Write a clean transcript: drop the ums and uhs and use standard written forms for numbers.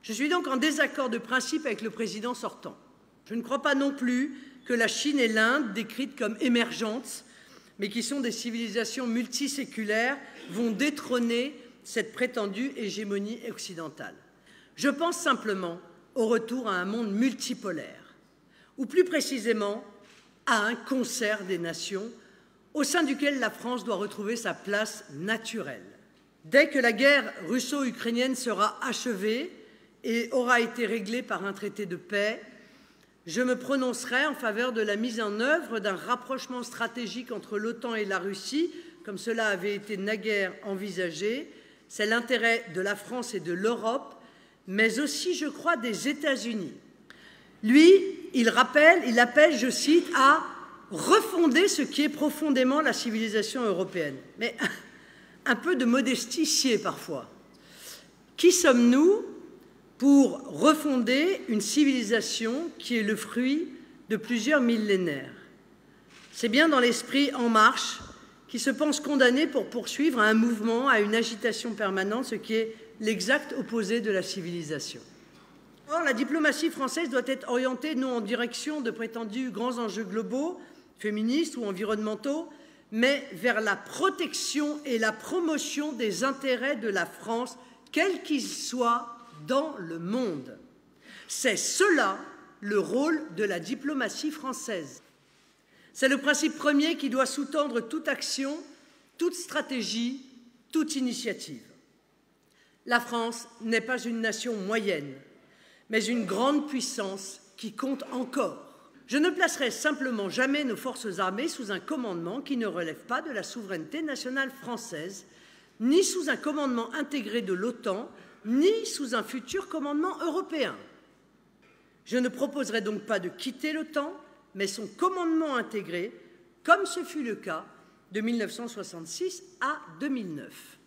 Je suis donc en désaccord de principe avec le président sortant. Je ne crois pas non plus que la Chine et l'Inde, décrites comme émergentes, mais qui sont des civilisations multiséculaires, vont détrôner cette prétendue hégémonie occidentale. Je pense simplement au retour à un monde multipolaire, ou plus précisément à un concert des nations, au sein duquel la France doit retrouver sa place naturelle. Dès que la guerre russo-ukrainienne sera achevée et aura été réglée par un traité de paix, je me prononcerai en faveur de la mise en œuvre d'un rapprochement stratégique entre l'OTAN et la Russie, comme cela avait été naguère envisagé. C'est l'intérêt de la France et de l'Europe, mais aussi, je crois, des États-Unis. Lui, il appelle, je cite, à refonder ce qui est profondément la civilisation européenne. Mais un peu de modestie sied parfois. Qui sommes-nous pour refonder une civilisation qui est le fruit de plusieurs millénaires? C'est bien dans l'esprit En Marche qui se pense condamné pour poursuivre à un mouvement, à une agitation permanente, ce qui est l'exact opposé de la civilisation. Or, la diplomatie française doit être orientée non en direction de prétendus grands enjeux globaux, féministes ou environnementaux, mais vers la protection et la promotion des intérêts de la France, quels qu'ils soient, dans le monde. C'est cela le rôle de la diplomatie française. C'est le principe premier qui doit sous-tendre toute action, toute stratégie, toute initiative. La France n'est pas une nation moyenne, mais une grande puissance qui compte encore. Je ne placerai simplement jamais nos forces armées sous un commandement qui ne relève pas de la souveraineté nationale française, ni sous un commandement intégré de l'OTAN, ni sous un futur commandement européen. Je ne proposerai donc pas de quitter l'OTAN, mais son commandement intégré, comme ce fut le cas de 1966 à 2009.